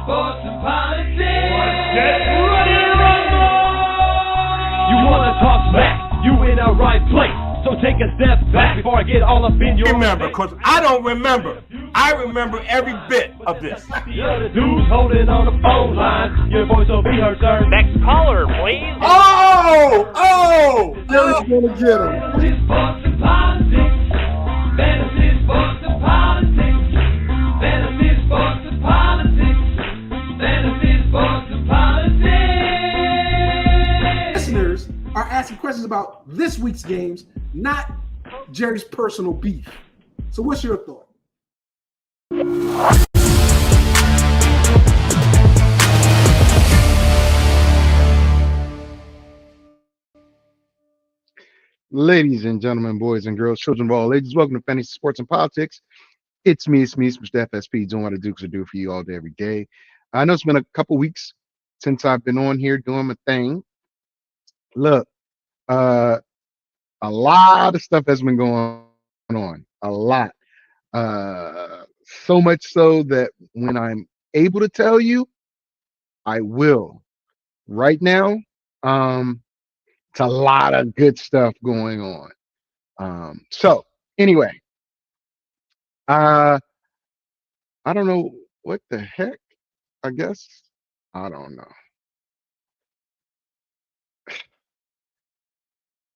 sports, and politics. Get ready to rumble! You wanna talk smack? You in the right place. So take a step back before I get all up in your remember, because I don't remember. I remember every bit of this. You're the dudes holding on the phone line. Your voice will be heard, sir. Next caller, please. Jerry's gonna get him. Fantasy sports and politics. Fantasy sports and politics. Fantasy sports and politics. Fantasy sports and politics. Listeners are asking questions about this week's games, not Jerry's personal beef. So what's your thought? Ladies and gentlemen, boys and girls, children of all ages, welcome to Fantasy Sports and Politics. It's me, Mr. FSP, doing what I do because I do it for you all day, every day. I know it's been a couple weeks since I've been on here doing my thing. Look, a lot of stuff has been going on, a lot. So much so that when I'm able to tell you, I will. Right now, it's a lot of good stuff going on. So anyway, I don't know what the heck. I guess I don't know.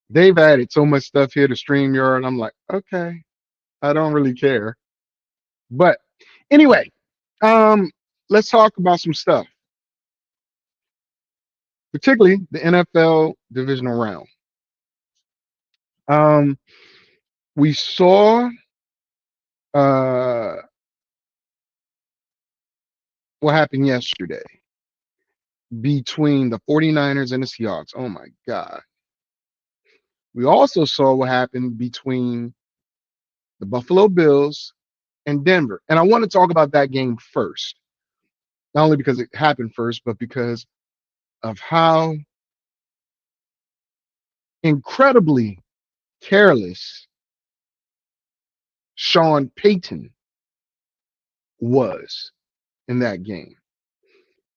They've added so much stuff here to StreamYard. I'm like, okay, I don't really care. But anyway, let's talk about some stuff, particularly the NFL divisional round. We saw what happened yesterday between the 49ers and the Seahawks. Oh my God. We also saw what happened between the Buffalo Bills and Denver. And I want to talk about that game first. Not only because it happened first, but because of how incredibly careless Sean Payton was in that game.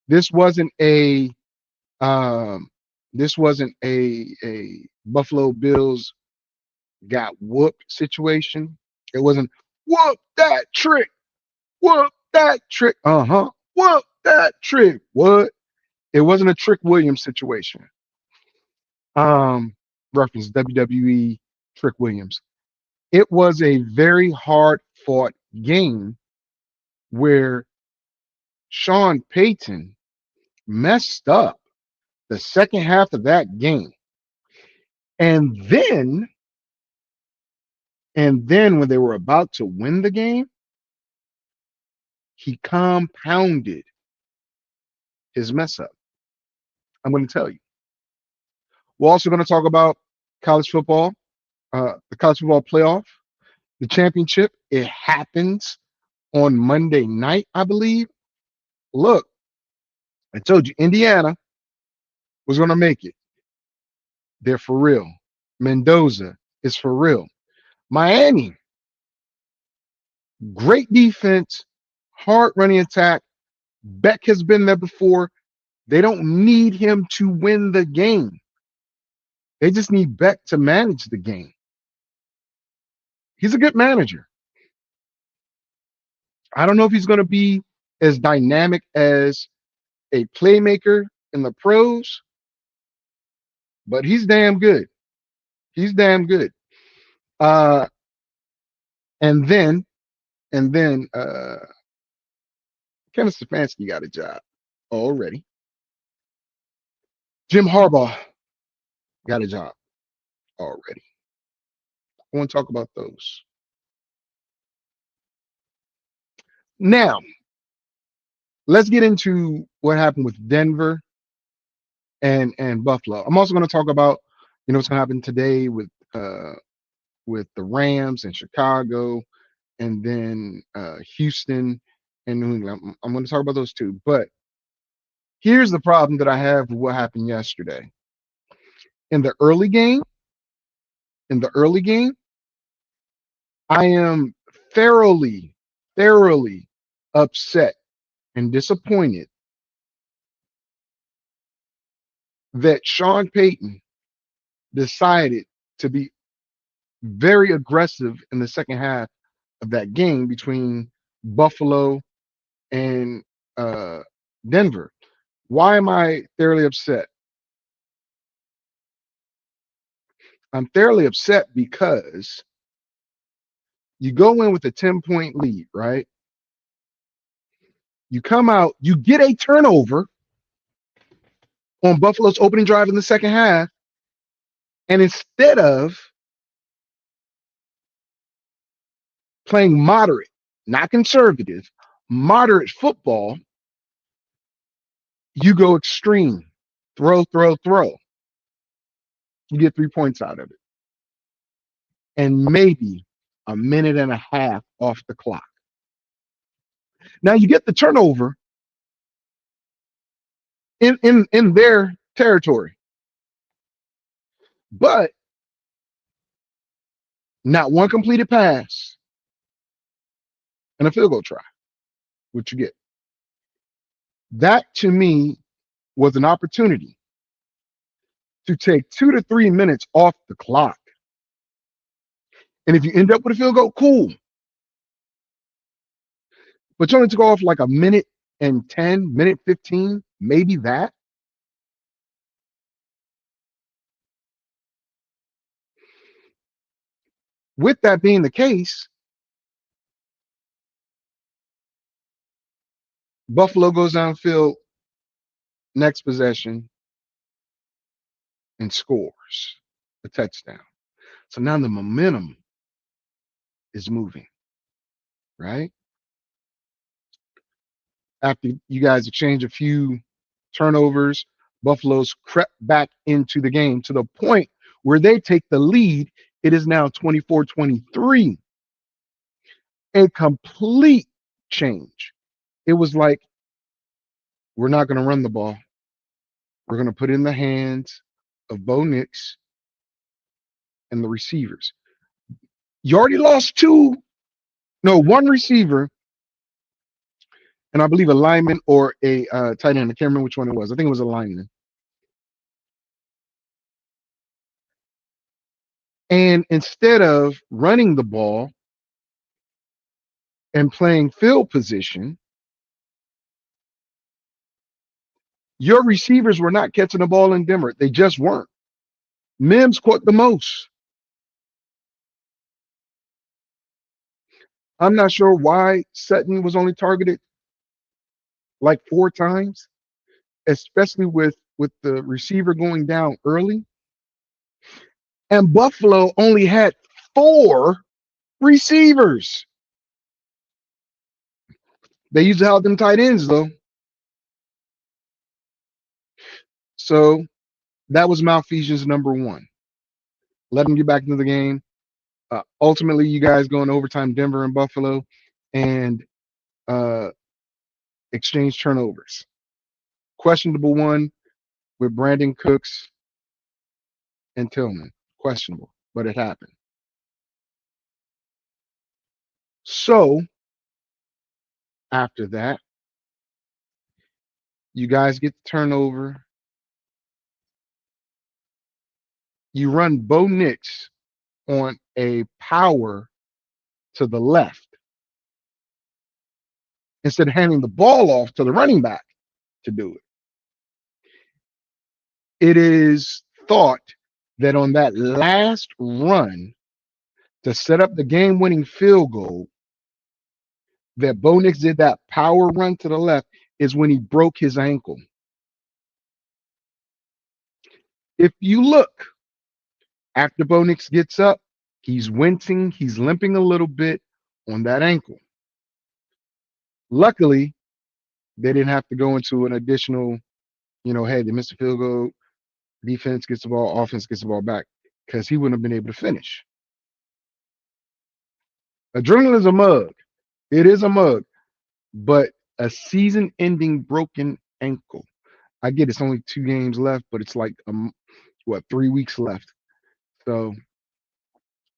This wasn't a Buffalo Bills got whooped situation. It wasn't whoop that trick, whoop that trick, whoop that trick. What? It wasn't a Trick Williams situation. Reference WWE Trick Williams. It was a very hard fought game where Sean Payton messed up the second half of that game. And then when they were about to win the game, he compounded his mess up. I'm going to tell you. We're also going to talk about college football, the college football playoff, the championship. It happens on Monday night, I believe. Look, I told you, Indiana was going to make it. They're for real. Mendoza is for real. Miami, great defense, hard running attack. Beck has been there before. They don't need him to win the game. They just need Beck to manage the game. He's a good manager. I don't know if he's going to be as dynamic as a playmaker in the pros, but he's damn good. He's damn good. And then Kevin Stefanski got a job already. Jim Harbaugh got a job already. I want to talk about those. Now, let's get into what happened with Denver and Buffalo. I'm also going to talk about, what's going to happen today with the Rams and Chicago, and then Houston and New England. I'm going to talk about those two. But here's the problem that I have with what happened yesterday. In the early game, I am thoroughly upset and disappointed that Sean Payton decided to be very aggressive in the second half of that game between Buffalo and Denver. Why am I thoroughly upset? I'm thoroughly upset because you go in with a 10-point lead, right? You come out, you get a turnover on Buffalo's opening drive in the second half, and instead of playing moderate, not conservative, moderate football, you go extreme. Throw, throw, throw. You get 3 points out of it. And maybe a minute and a half off the clock. Now you get the turnover in their territory. But not one completed pass and a field goal try, what you get. That to me was an opportunity to take 2 to 3 minutes off the clock. And if you end up with a field goal, cool. But you only took off like a minute and 10, minute 15, maybe that. With that being the case, Buffalo goes downfield next possession and scores a touchdown. So now the momentum is moving, right? After you guys exchange a few turnovers, Buffalo's crept back into the game to the point where they take the lead. It is now 24-23. A complete change. It was like, we're not going to run the ball. We're going to put it in the hands of Bo Nix and the receivers. You already lost one receiver, and I believe a lineman or a tight end. I can't remember which one it was. I think it was a lineman. And instead of running the ball and playing field position, your receivers were not catching the ball in Denver. They just weren't. Mims caught the most. I'm not sure why Sutton was only targeted like 4 times, especially with the receiver going down early. And Buffalo only had 4 receivers. They used to have them tight ends, though. So that was malfeasance number 1. Let them get back into the game. Ultimately, you guys go in overtime, Denver and Buffalo, and exchange turnovers. Questionable one with Brandon Cooks and Tillman. Questionable, but it happened. So after that, you guys get the turnover. You run Bo Nix on a power to the left instead of handing the ball off to the running back to do it. It is thought that on that last run to set up the game-winning field goal, that Bo Nix did that power run to the left is when he broke his ankle. If you look, after Bo Nix gets up, he's wincing, he's limping a little bit on that ankle. Luckily, they didn't have to go into an additional, hey, they missed a field goal, defense gets the ball, offense gets the ball back, because he wouldn't have been able to finish. Adrenaline is a mug. It is a mug, but a season-ending broken ankle. I get it's only 2 games left, but it's like 3 weeks left. So,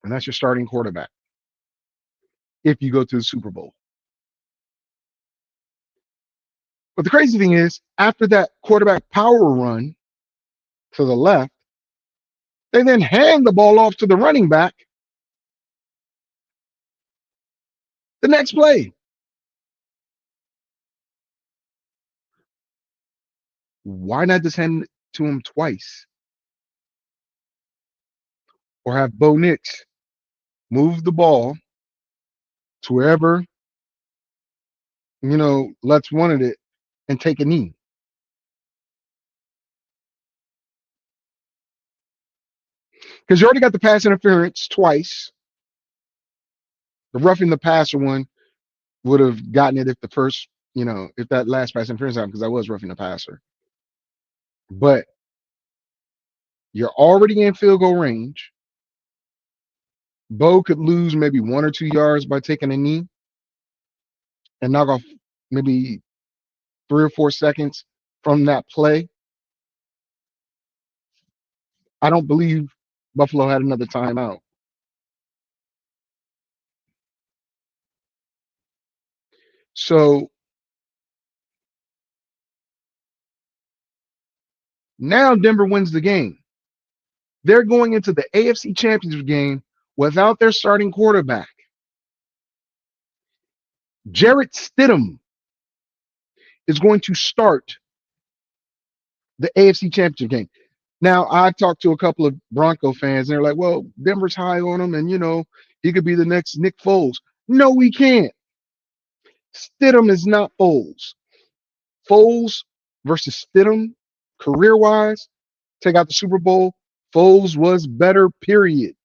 and that's your starting quarterback if you go to the Super Bowl. But the crazy thing is, after that quarterback power run to the left, they then hand the ball off to the running back the next play. Why not just hand it to him twice? Or have Bo Nix move the ball to wherever, Lutz wanted it and take a knee. Because you already got the pass interference twice. The roughing the passer one would have gotten it if the first, if that last pass interference happened, because I was roughing the passer. But you're already in field goal range. Bo could lose maybe 1 or 2 yards by taking a knee and knock off maybe 3 or 4 seconds from that play. I don't believe Buffalo had another timeout. So now Denver wins the game. They're going into the AFC Championship game without their starting quarterback. Jarrett Stidham is going to start the AFC Championship game. Now, I talked to a couple of Bronco fans, and they're like, well, Denver's high on him, and, he could be the next Nick Foles. No, we can't. Stidham is not Foles. Foles versus Stidham, career-wise, take out the Super Bowl, Foles was better, period.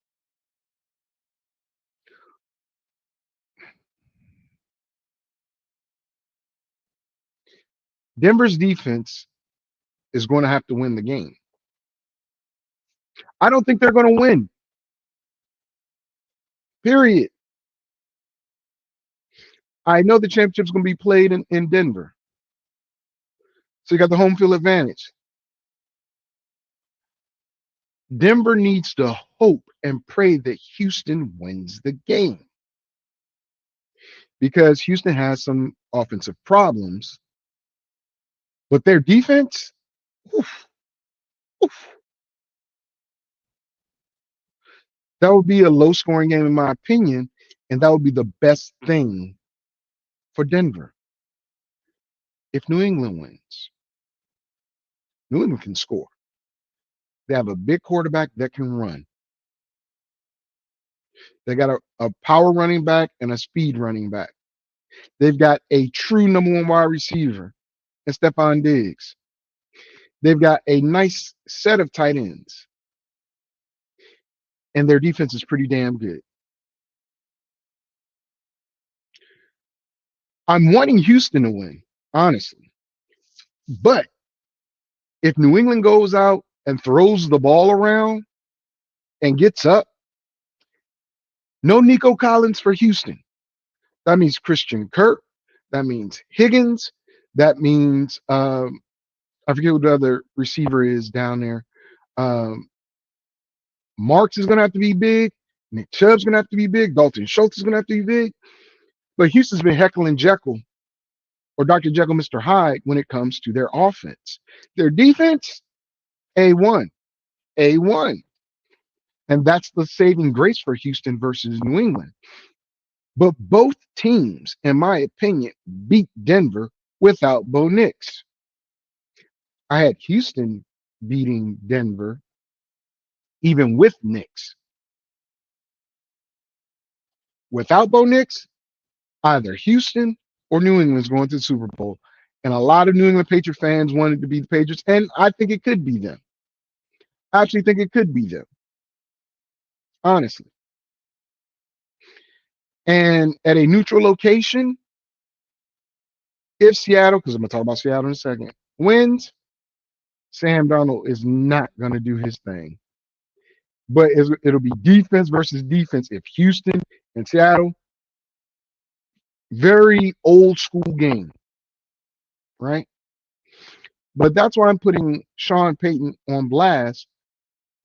Denver's defense is going to have to win the game. I don't think they're going to win. Period. I know the championship's going to be played in Denver. So you got the home field advantage. Denver needs to hope and pray that Houston wins the game. Because Houston has some offensive problems. But their defense, that would be a low-scoring game in my opinion, and that would be the best thing for Denver. If New England wins, New England can score. They have a big quarterback that can run. They got a power running back and a speed running back. They've got a true number 1 wide receiver in Stephon Diggs. They've got a nice set of tight ends. And their defense is pretty damn good. I'm wanting Houston to win, honestly. But if New England goes out and throws the ball around and gets up, no Nico Collins for Houston. That means Christian Kirk. That means Higgins. That means I forget what the other receiver is down there. Marks is going to have to be big. Nick Chubb's going to have to be big. Dalton Schultz is going to have to be big. But Houston's been heckling Jekyll or Dr. Jekyll, Mr. Hyde when it comes to their offense. Their defense, A1. A1. And that's the saving grace for Houston versus New England. But both teams, in my opinion, beat Denver without Bo Nix. I had Houston beating Denver even with Nix. Without Bo Nix, either Houston or New England's going to the Super Bowl. And a lot of New England Patriot fans wanted to be the Patriots, and I think it could be them. I actually think it could be them. Honestly. And at a neutral location, if Seattle, because I'm going to talk about Seattle in a second, wins, Sam Darnold is not going to do his thing. But it'll be defense versus defense. If Houston and Seattle, very old school game, right? But that's why I'm putting Sean Payton on blast,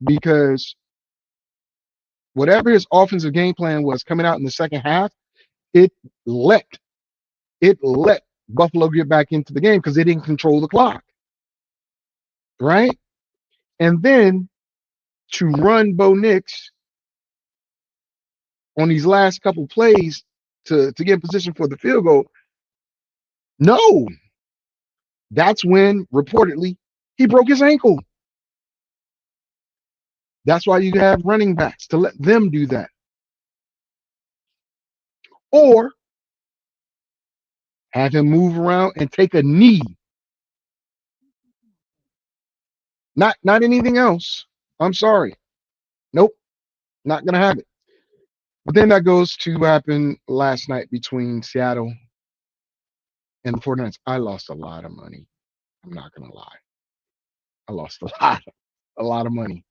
because whatever his offensive game plan was coming out in the second half, it let Buffalo get back into the game because they didn't control the clock, right? And then to run Bo Nix on these last couple plays to get in position for the field goal. No, that's when reportedly he broke his ankle. That's why you have running backs to let them do that. Or have him move around and take a knee. Not anything else. I'm sorry. Nope, not gonna have it. But then that goes to what happened last night between Seattle and the 49ers. I lost a lot of money. I'm not gonna lie. I lost a lot of money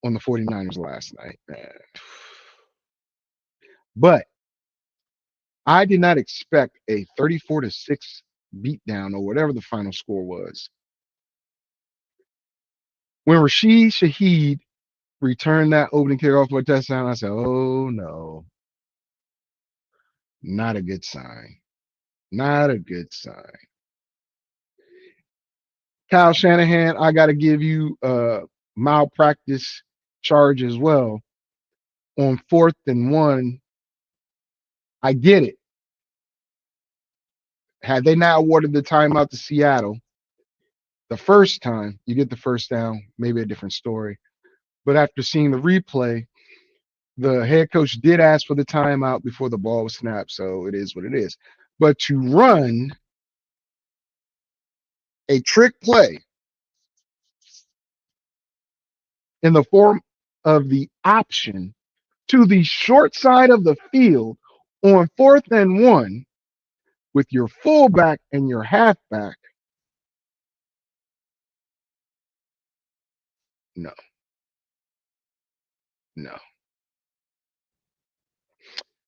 on the 49ers last night, man. But I did not expect a 34-6 beatdown or whatever the final score was. When Rashid Shaheed returned that opening kickoff for a touchdown, I said, oh no, not a good sign. Not a good sign. Kyle Shanahan, I got to give you a malpractice charge as well. On 4th and 1, I get it. Had they not awarded the timeout to Seattle the first time, you get the first down, maybe a different story. But after seeing the replay, the head coach did ask for the timeout before the ball was snapped, so it is what it is. But to run a trick play in the form of the option to the short side of the field on 4th and 1 with your fullback and your halfback, no.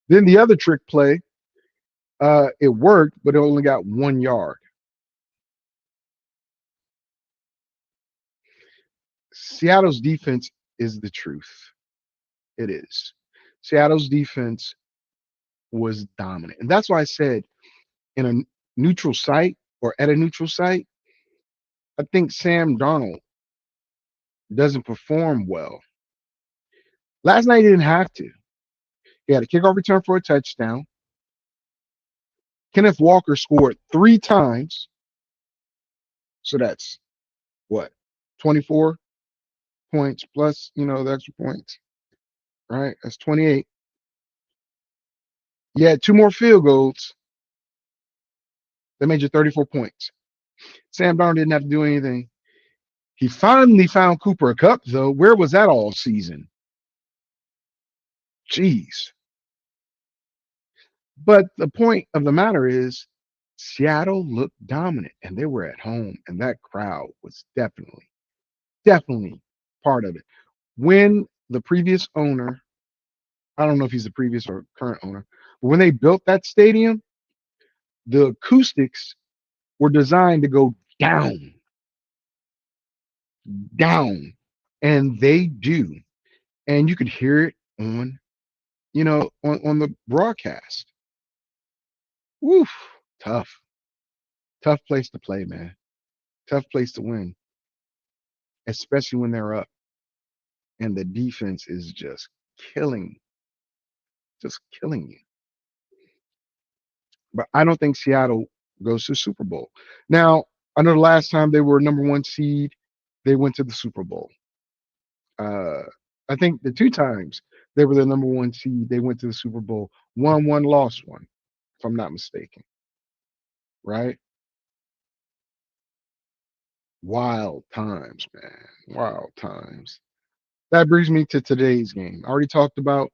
Then the other trick play, it worked, but it only got 1 yard. Seattle's defense is the truth. It is. Seattle's defense was dominant. And that's why I said in a neutral site or at a neutral site, I think Sam Darnold doesn't perform well. Last night he didn't have to. He had a kickoff return for a touchdown. Kenneth Walker scored 3 times. So that's what? 24 points plus, the extra points. Right? That's 28. You had 2 more field goals. That made you 34 points. Sam Darnold didn't have to do anything. He finally found Cooper Kupp, though. Where was that all season? Jeez. But the point of the matter is Seattle looked dominant, and they were at home, and that crowd was definitely part of it. When the previous owner, I don't know if he's the previous or current owner, but when they built that stadium, the acoustics were designed to go down, and they do. And you could hear it on, on the broadcast. Woof, tough place to play, man. Tough place to win, especially when they're up and the defense is just killing you. But I don't think Seattle goes to the Super Bowl. Now, I know the last time they were number 1 seed, they went to the Super Bowl. I think the 2 times they were the number 1 seed, they went to the Super Bowl. Won 1, lost 1, if I'm not mistaken. Right? Wild times, man. Wild times. That brings me to today's game. I already talked about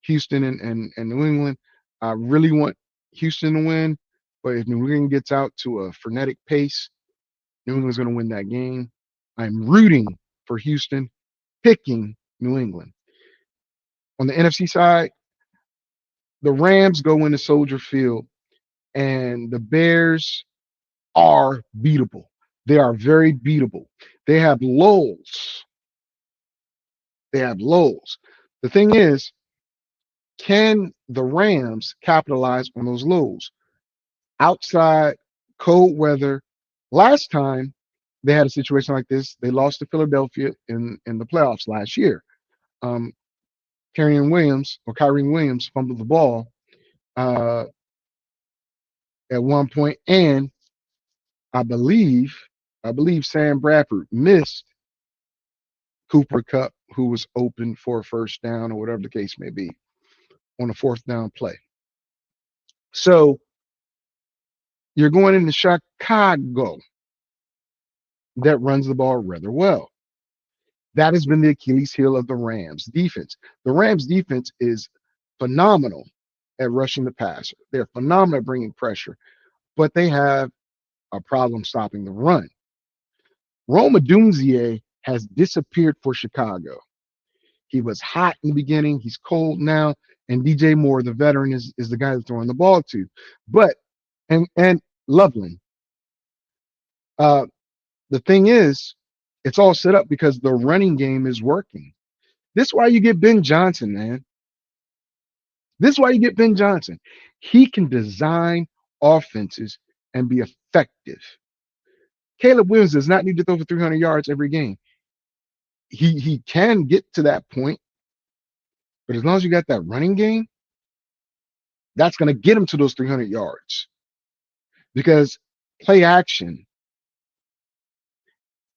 Houston and New England. I really want Houston to win, but if New England gets out to a frenetic pace, New England's going to win that game. I'm rooting for Houston, picking New England. On the NFC side, the Rams go into Soldier Field, and the Bears are beatable. They are very beatable. They have lulls. The thing is, can the Rams capitalize on those lulls? outside, cold weather. Last time they had a situation like this, they lost to Philadelphia in the playoffs last year. Um, Kyrie Williams fumbled the ball uh, at one point, and I believe I believe Sam Bradford missed Cooper Cup, who was open for a first down or whatever the case may be on a fourth down play. So you're going into Chicago that runs the ball rather well. That has been the Achilles heel of the Rams defense. The Rams defense is phenomenal at rushing the passer. They're phenomenal at bringing pressure, but they have a problem stopping the run. Rome Odunze has disappeared for Chicago. He was hot in the beginning. He's cold now. And DJ Moore, the veteran, is the guy they're throwing the ball to. But, and Loveland, the thing is, it's all set up because the running game is working. This is why you get Ben Johnson, man. This is why you get Ben Johnson. He can design offenses and be effective. Caleb Williams does not need to throw for 300 yards every game. He can get to that point, but as long as you got that running game, that's going to get him to those 300 yards. Because play action,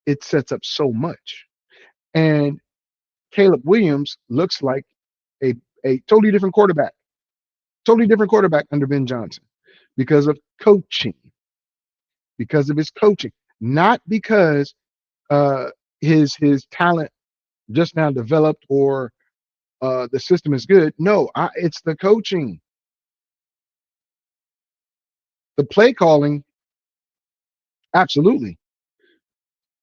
it sets up so much. And Caleb Williams looks like a totally different quarterback under Ben Johnson because of coaching, because of his coaching, not because his talent just now developed or the system is good. No, it's the coaching. The play calling, absolutely.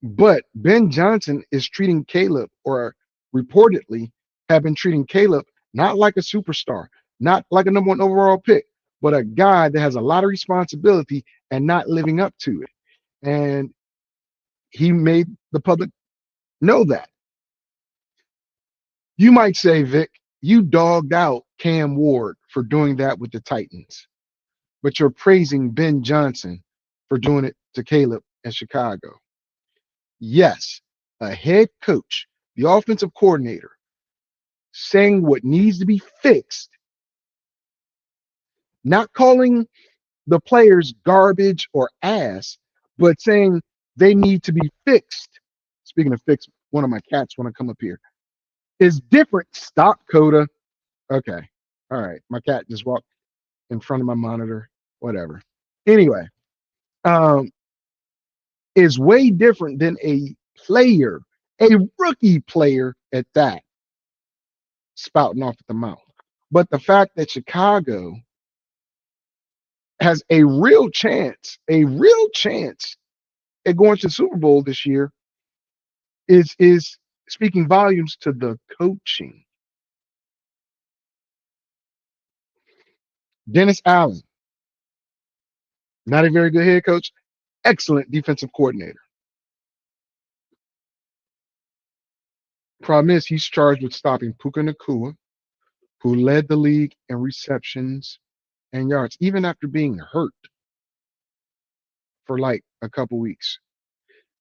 But Ben Johnson is treating Caleb, or reportedly have been treating Caleb, not like a superstar, not like a number one overall pick, but a guy that has a lot of responsibility and not living up to it. And he made the public know that. You might say, Vic, you dogged out Cam Ward for doing that with the Titans, but you're praising Ben Johnson for doing it to Caleb in Chicago. Yes, a head coach, the offensive coordinator, saying what needs to be fixed, not calling the players garbage or ass, but saying they need to be fixed. Speaking of fixed, one of my cats want to come up here. Is different. Stop, Coda. Okay. All right. My cat just walked in front of my monitor. Whatever. Anyway, is way different than a player, a rookie player at that, spouting off at the mouth. But the fact that Chicago has a real chance at going to the Super Bowl this year is speaking volumes to the coaching. Dennis Allen, not a very good head coach, excellent defensive coordinator. Problem is, he's charged with stopping Puka Nacua, who led the league in receptions and yards, even after being hurt for like a couple weeks.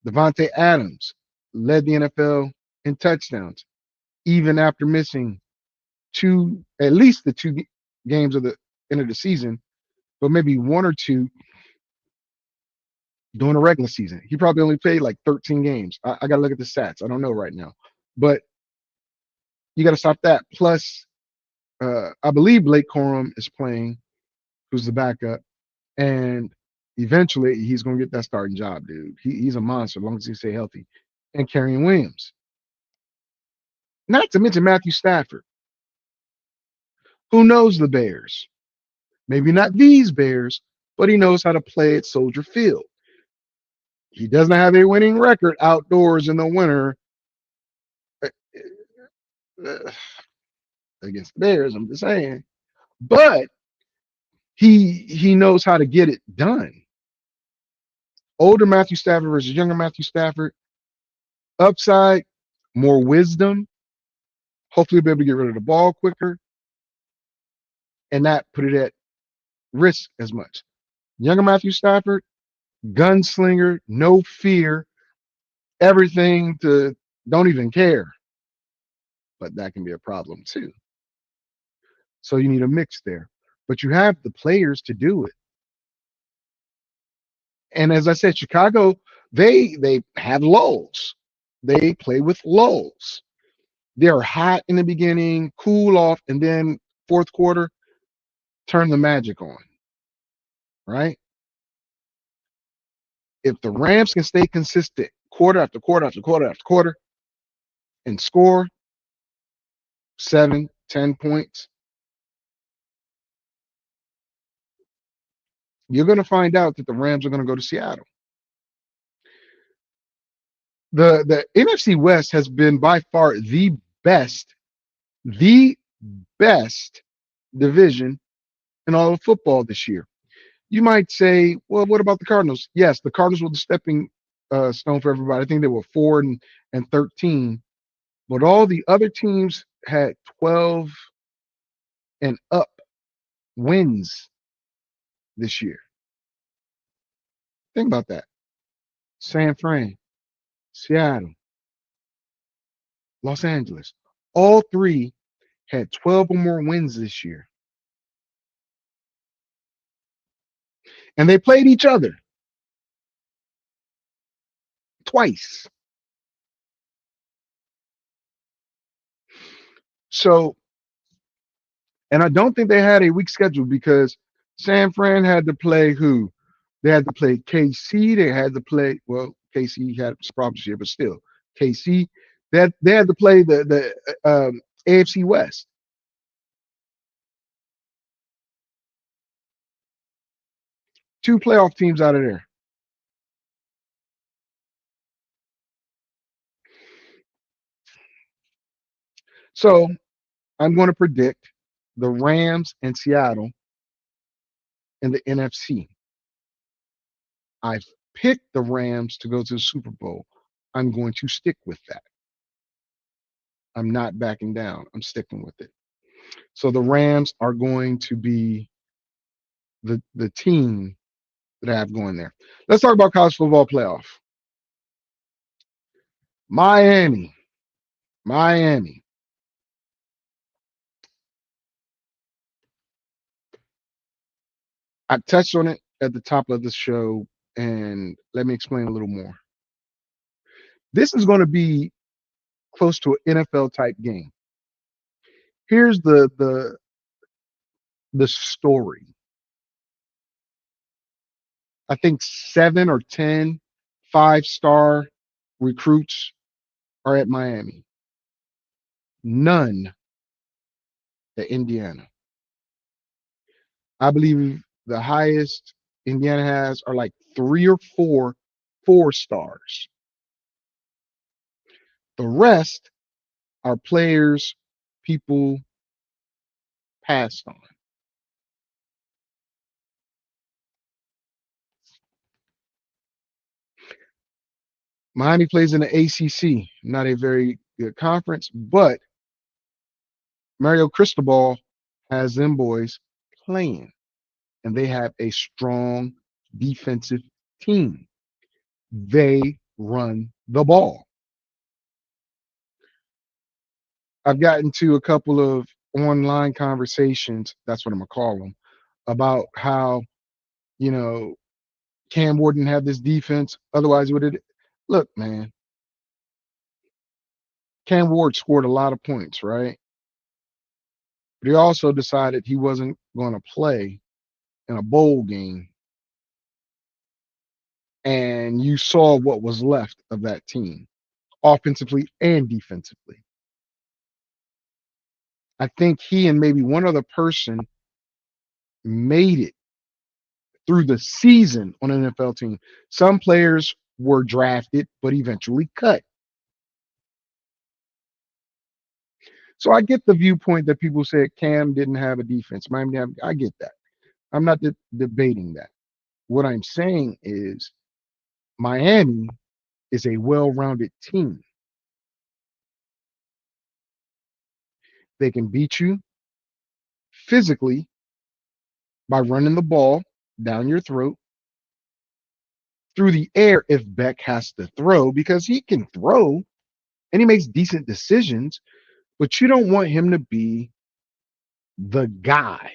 Devontae Adams led the NFL in touchdowns, even after missing at least the two games of the end of the season, but maybe one or two during the regular season. He probably only played like 13 games. I got to look at the stats. I don't know right now, but you got to stop that. Plus, I believe Blake Corum is playing, who's the backup, and eventually he's going to get that starting job, dude. He's a monster as long as he stay healthy. And Kyren Williams. Not to mention Matthew Stafford. Who knows the Bears? Maybe not these Bears, but he knows how to play at Soldier Field. He doesn't have a winning record outdoors in the winter against the Bears, I'm just saying. But he knows how to get it done. Older Matthew Stafford versus younger Matthew Stafford. Upside, more wisdom. Hopefully be able to get rid of the ball quicker and not put it at risk as much. Younger Matthew Stafford, gunslinger, no fear, everything to don't even care. But that can be a problem too. So you need a mix there. But you have the players to do it. And as I said, Chicago, they have lulls. They play with lulls. They're hot in the beginning, cool off, and then fourth quarter, turn the magic on. Right? If the Rams can stay consistent quarter after quarter after quarter after quarter and score 7, 10 points, you're going to find out that the Rams are going to go to Seattle. The NFC West has been by far the best division in all of football this year. You might say, well, what about the Cardinals? Yes, the Cardinals were the stepping stone for everybody. I think they were 4 and 13, but all the other teams had 12 and up wins this year. Think about that. San Fran, Seattle, Los Angeles, all three had 12 or more wins this year. And they played each other twice. So, and I don't think they had a weak schedule because San Fran had to play who? They had to play KC. They had to play, well, KC had problems here, but still, KC. They had to play the AFC West. Two playoff teams out of there. So I'm going to predict the Rams and Seattle in the NFC. I've picked the Rams to go to the Super Bowl. I'm going to stick with that. I'm not backing down. I'm sticking with it. So the Rams are going to be the team that I have going there. Let's talk about college football playoff. Miami. I touched on it at the top of the show, and let me explain a little more. This is going to be close to an NFL type game. Here's the story. I think 7 or 10 5-star recruits are at Miami. None at Indiana. I believe the highest Indiana has are like 3 or 4 4-stars. The rest are players people passed on. Miami plays in the ACC, not a very good conference, but Mario Cristobal has them boys playing, and they have a strong defensive team. They run the ball. I've gotten to a couple of online conversations, that's what I'm going to call them, about how, Cam Ward didn't have this defense. Otherwise, would it? Look, man, Cam Ward scored a lot of points, right? But he also decided he wasn't going to play in a bowl game. And you saw what was left of that team, offensively and defensively. I think he and maybe one other person made it through the season on an NFL team. Some players were drafted, but eventually cut. So I get the viewpoint that people said Cam didn't have a defense. I get that. I'm not debating that. What I'm saying is Miami is a well-rounded team. They can beat you physically by running the ball. down your throat, through the air if Beck has to throw, because he can throw and he makes decent decisions, but you don't want him to be the guy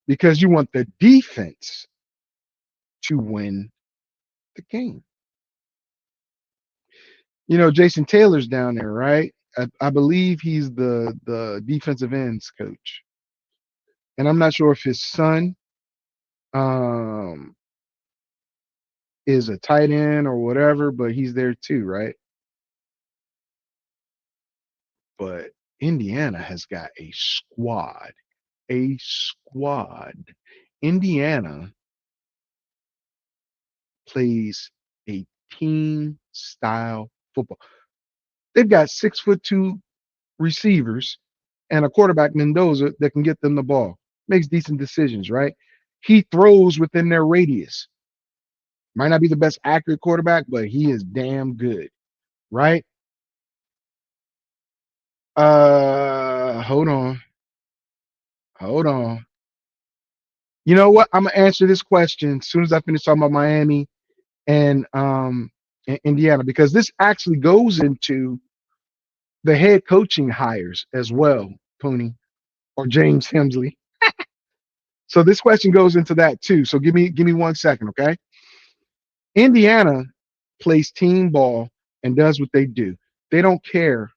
because you want the defense to win the game. You know, Jason Taylor's down there, right? I believe he's the defensive ends coach, and I'm not sure if his son um, is a tight end or whatever, but he's there too, right? But Indiana has got a squad, a squad. Indiana plays a team style football. They've got 6'2" receivers and a quarterback, Mendoza, that can get them the ball. Makes decent decisions, right? He throws within their radius. Might not be the best accurate quarterback, but he is damn good, right? Hold on. Hold on. You know what? I'm gonna answer this question as soon as I finish talking about Miami and Indiana, because this actually goes into the head coaching hires as well, Pooney or James Hemsley. So this question goes into that too. So give me 1 second, okay? Indiana plays team ball and does what they do. They don't care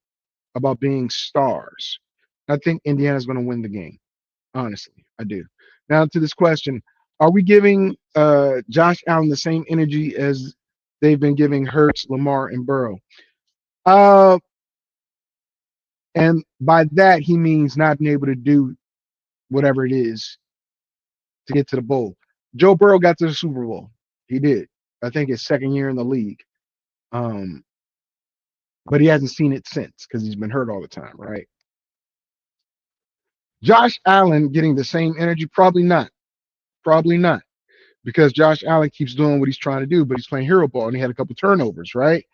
about being stars. I think Indiana's going to win the game. Honestly, I do. Now to this question: are we giving Josh Allen the same energy as they've been giving Hurts, Lamar, and Burrow? And by that he means not being able to do whatever it is to get to the bowl. Joe Burrow got to the Super Bowl. He did. I think his second year in the league. But he hasn't seen it since because he's been hurt all the time, right? Josh Allen getting the same energy? Probably not. Probably not. Because Josh Allen keeps doing what he's trying to do, but he's playing hero ball and he had a couple turnovers, right?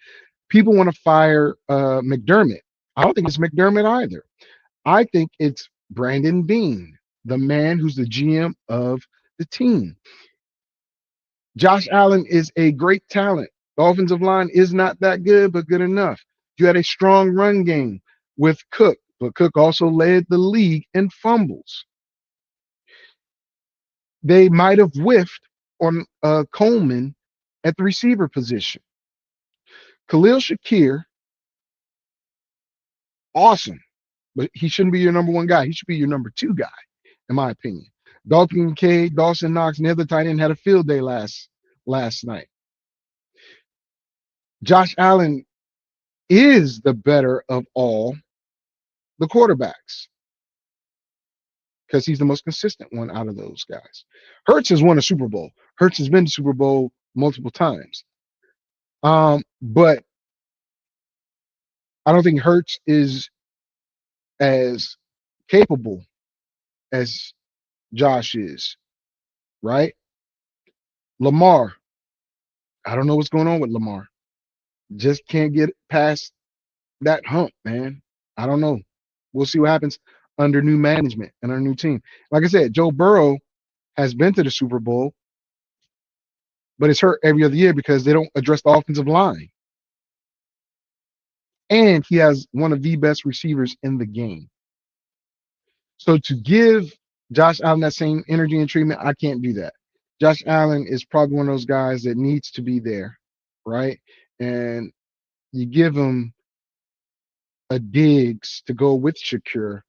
People want to fire McDermott. I don't think it's McDermott either. I think it's Brandon Beane, the man who's the GM of the team. Josh Allen is a great talent. The offensive line is not that good, but good enough. You had a strong run game with Cook, but Cook also led the league in fumbles. They might have whiffed on Coleman at the receiver position. Khalil Shakir, awesome, but he shouldn't be your number one guy. He should be your number two guy, in my opinion. Dalton Kincaid, Dawson Knox, and the other tight end had a field day last night. Josh Allen is the better of all the quarterbacks because he's the most consistent one out of those guys. Hurts has won a Super Bowl. Hurts has been to Super Bowl multiple times. But I don't think Hurts is as capable as Josh is, right? Lamar, I don't know what's going on with Lamar. Just can't get past that hump, man. I don't know. We'll see what happens under new management and our new team. Like I said, Joe Burrow has been to the Super Bowl, but it's hurt every other year because they don't address the offensive line. And he has one of the best receivers in the game. So to give Josh Allen that same energy and treatment, I can't do that. Josh Allen is probably one of those guys that needs to be there, right? And you give him a Diggs to go with Shakir.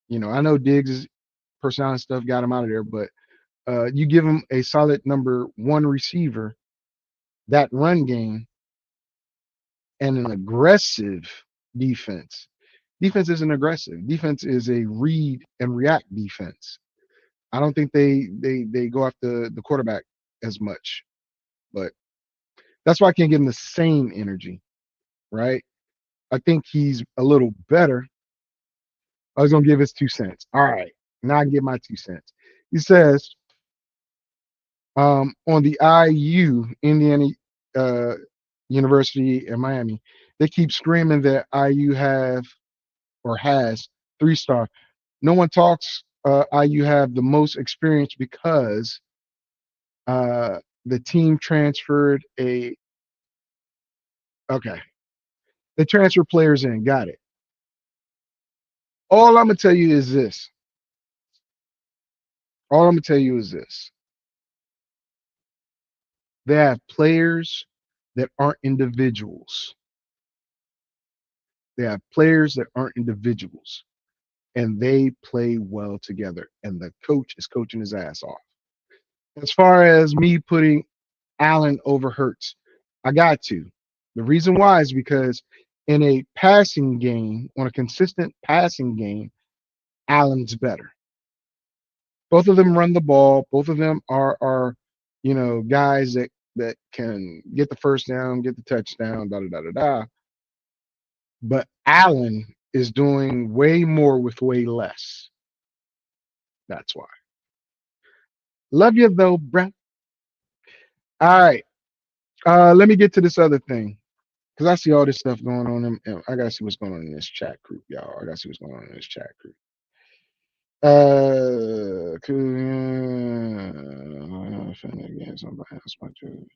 You know, I know Diggs' personality stuff got him out of there, but you give him a solid number one receiver, that run game, and an aggressive defense. Defense isn't aggressive. Defense is a read and react defense. I don't think they go after the quarterback as much, but that's why I can't give him the same energy, right? I think he's a little better. I was gonna give his 2 cents. All right, now I can give my 2 cents. He says, on the IU, Indiana University in Miami, they keep screaming that IU have or has 3-star. No one talks IU have the most experience because the team transferred okay. They transfer players in. Got it. All I'm gonna tell you is this. All I'm gonna tell you is this. They have players that aren't individuals. They have players that aren't individuals, and they play well together. And the coach is coaching his ass off. As far as me putting Allen over Hurts, I got to. The reason why is because in a passing game, on a consistent passing game, Allen's better. Both of them run the ball. Both of them are guys that can get the first down, get the touchdown, da da da da da. But Allen is doing way more with way less. That's why. Love you though, bruh. All right. Let me get to this other thing. Because I see all this stuff going on, and I gotta see what's going on in this chat group, y'all. I gotta see what's going on in this chat group. Again, somebody else might do.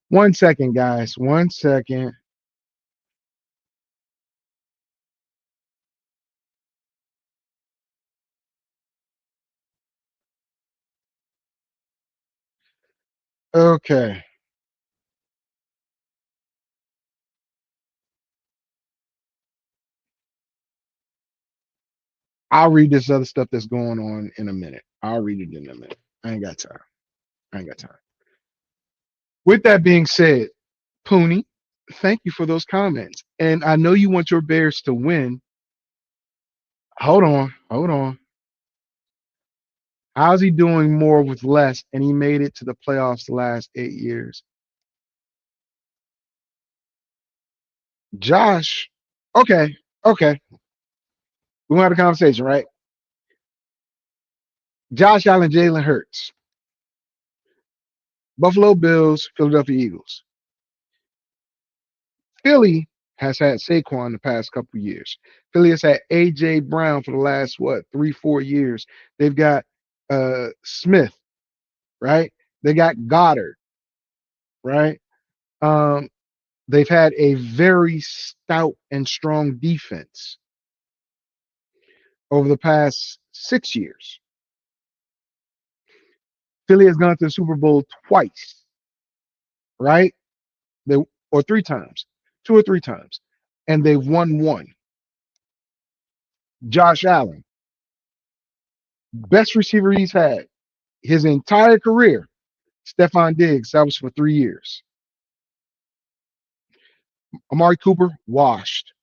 One second, guys. 1 second. Okay. I'll read this other stuff that's going on in a minute. I'll read it in a minute. I ain't got time. With that being said, Pooney, thank you for those comments. And I know you want your Bears to win. Hold on. How's he doing more with less? And he made it to the playoffs the last 8 years. Josh, okay. We want to have a conversation, right? Josh Allen, Jalen Hurts. Buffalo Bills, Philadelphia Eagles. Philly has had Saquon the past couple years. Philly has had A.J. Brown for the last, 3-4 years. They've got Smith, right? They got Goddard, right? They've had a very stout and strong defense over the past 6 years. Philly has gone to the Super Bowl twice, right? Or 3 times, 2 or 3 times, and they've won 1. Josh Allen, best receiver he's had his entire career. Stephon Diggs, that was for 3 years. Amari Cooper, washed.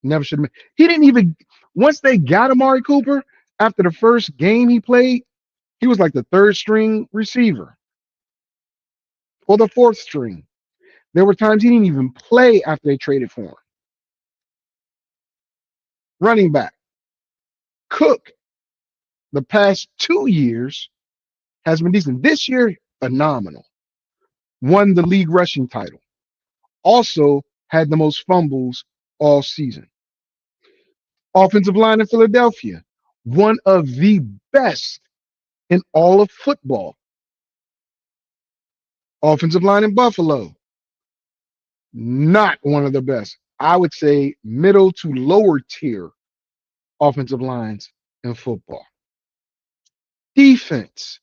Never should have been. He didn't even, once they got Amari Cooper, after the first game he played, he was like the 3rd string receiver or the 4th string. There were times he didn't even play after they traded for him. Running back, Cook, the past 2 years has been decent. This year, phenomenal. Won the league rushing title. Also had the most fumbles all season. Offensive line in Philadelphia, one of the best in all of football. Offensive line in Buffalo, not one of the best. I would say middle to lower tier offensive lines in football. Defense,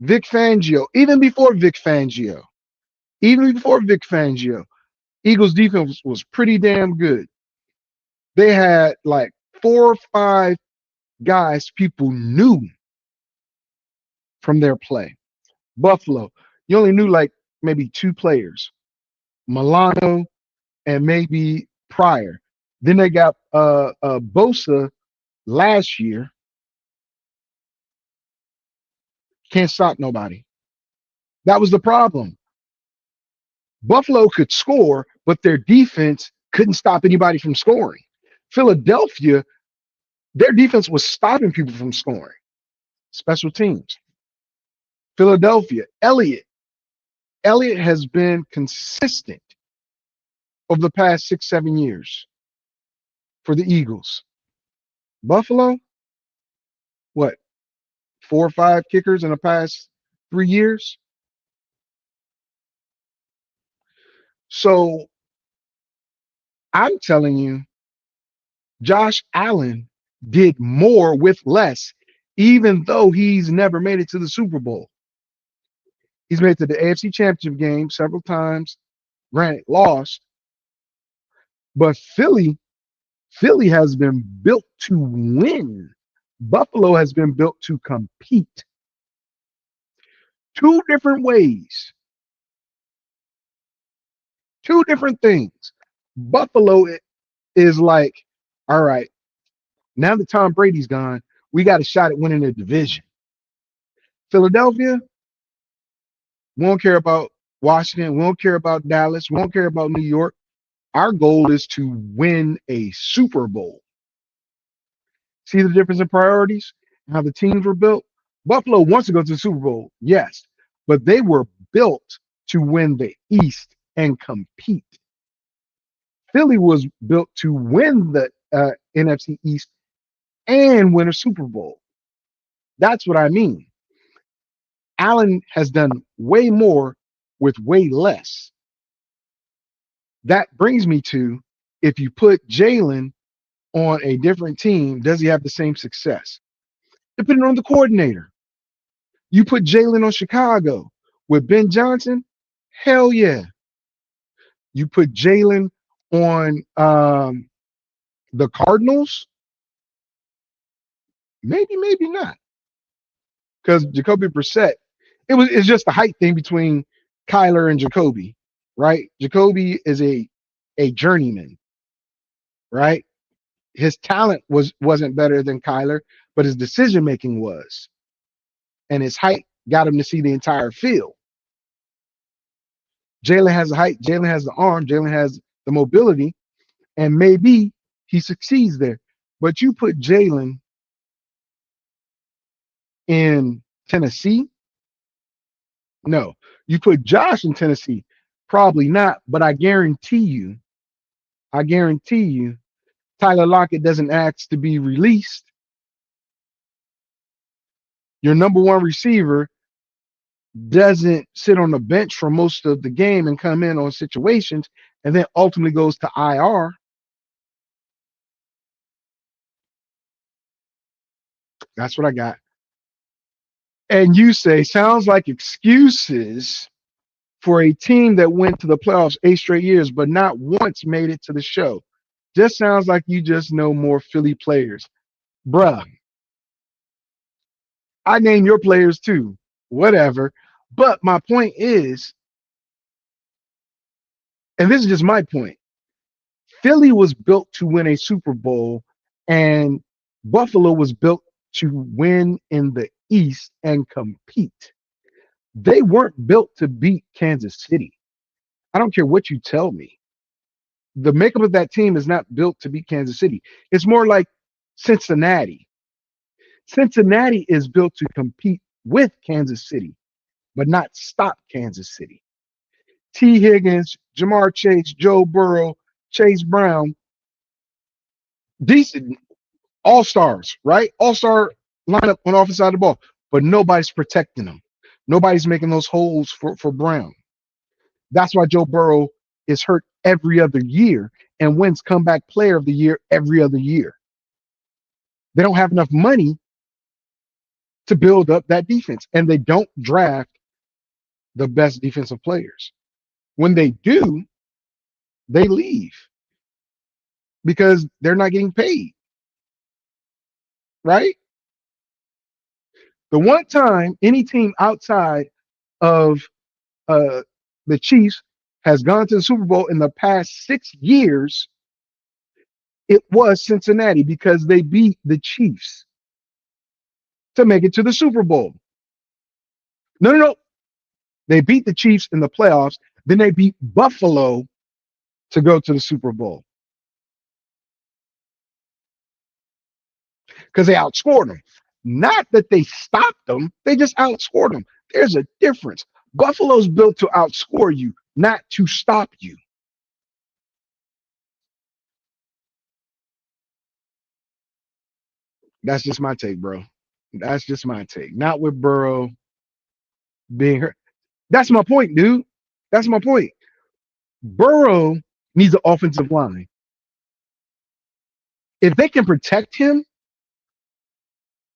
Vic Fangio, even before Vic Fangio, Eagles defense was pretty damn good. They had like 4 or 5 guys people knew from their play. Buffalo, you only knew like maybe 2 players, Milano and maybe Pryor. Then they got Bosa last year. Can't stop nobody. That was the problem. Buffalo could score, but their defense couldn't stop anybody from scoring. Philadelphia, their defense was stopping people from scoring. Special teams. Philadelphia, Elliott has been consistent. over the past 6, 7 years for the Eagles. Buffalo, what, 4 or 5 kickers in the past 3 years? So I'm telling you, Josh Allen did more with less, even though he's never made it to the Super Bowl. He's made it to the AFC Championship game several times, granted lost, but Philly has been built to win. Buffalo has been built to compete. Two different ways, two different things. Buffalo is like, all right, now that Tom Brady's gone, we got a shot at winning the division. Philadelphia, we don't care about Washington. We don't care about Dallas. We don't care about New York. Our goal is to win a Super Bowl. See the difference in priorities? How the teams were built? Buffalo wants to go to the Super Bowl, yes, but they were built to win the East and compete. Philly was built to win the NFC East and win a Super Bowl. That's what I mean. Allen has done way more with way less. That brings me to, if you put Jalen on a different team, does he have the same success? Depending on the coordinator. You put Jalen on Chicago with Ben Johnson, hell yeah. You put Jalen on the Cardinals, maybe not. Because Jacoby Brissett, it's just the height thing between Kyler and Jacoby, right? Jacoby is a journeyman, right? His talent wasn't better than Kyler, but his decision making was, and his height got him to see the entire field. Jalen has the height, Jalen has the arm, Jalen has the mobility, and maybe he succeeds there. But you put Jalen in Tennessee, no. You put Josh in Tennessee, probably not. But I guarantee you, Tyler Lockett doesn't ask to be released. Your number one receiver doesn't sit on the bench for most of the game and come in on situations and then ultimately goes to IR. That's what I got. And you say, sounds like excuses for a team that went to the playoffs 8 straight years, but not once made it to the show. Just sounds like you just know more Philly players. Bruh, I name your players too, whatever. But my point is, and this is just my point, Philly was built to win a Super Bowl, and Buffalo was built to win in the East and compete. They weren't built to beat Kansas City. I don't care what you tell me. The makeup of that team is not built to beat Kansas City. It's more like Cincinnati. Cincinnati is built to compete with Kansas City, but not stop Kansas City. T. Higgins, Jamar Chase, Joe Burrow, Chase Brown, decent all-stars, right? All-star lineup on the offensive side of the ball, but nobody's protecting them. Nobody's making those holes for Brown. That's why Joe Burrow is hurt every other year and wins comeback player of the year every other year. They don't have enough money to build up that defense, and they don't draft the best defensive players. When they do, they leave because they're not getting paid, right? The one time any team outside of the Chiefs has gone to the Super Bowl in the past 6 years, it was Cincinnati because they beat the Chiefs to make it to the Super Bowl. No. They beat the Chiefs in the playoffs. Then they beat Buffalo to go to the Super Bowl because they outscored them. Not that they stopped them. They just outscored them. There's a difference. Buffalo's built to outscore you, not to stop you. That's just my take, bro. That's just my take. Not with Burrow being hurt. That's my point, dude. That's my point. Burrow needs an offensive line. If they can protect him,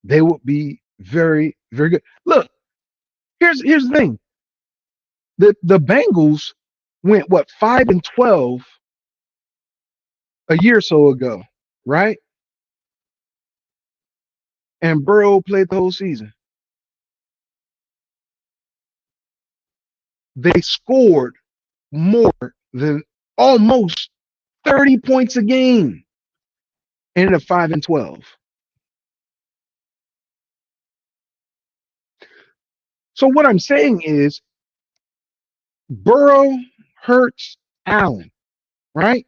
they will be very, very good. Look, here's the thing. The Bengals went what 5-12 a year or so ago, right? And Burrow played the whole season. They scored more than almost 30 points a game. Ended up 5-12. So what I'm saying is Burrow, Hurts, Allen, right?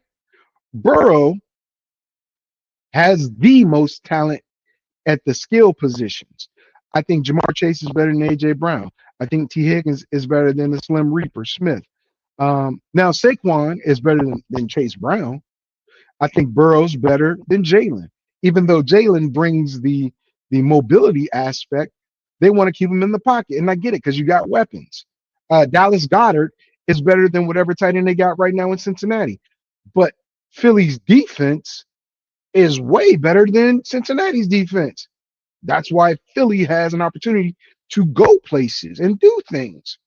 Burrow has the most talent at the skill positions. I think Jamar Chase is better than AJ Brown. I think T. Higgins is better than the Slim Reaper Smith. Now Saquon is better than Chase Brown. I think Burrow's better than Jalen. Even though Jalen brings the mobility aspect, they want to keep him in the pocket. And I get it because you got weapons. Dallas Goedert is better than whatever tight end they got right now in Cincinnati. But Philly's defense is way better than Cincinnati's defense. That's why Philly has an opportunity to go places and do things.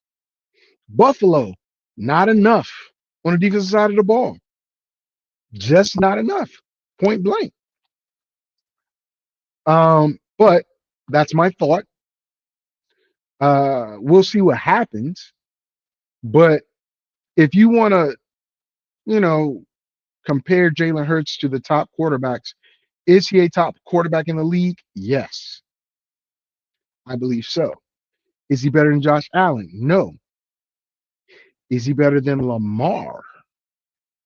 Buffalo, not enough on the defensive side of the ball. Just not enough. Point blank. But that's my thought. We'll see what happens. But if you want to, compare Jalen Hurts to the top quarterbacks, is he a top quarterback in the league? Yes. I believe so. Is he better than Josh Allen? No. Is he better than Lamar?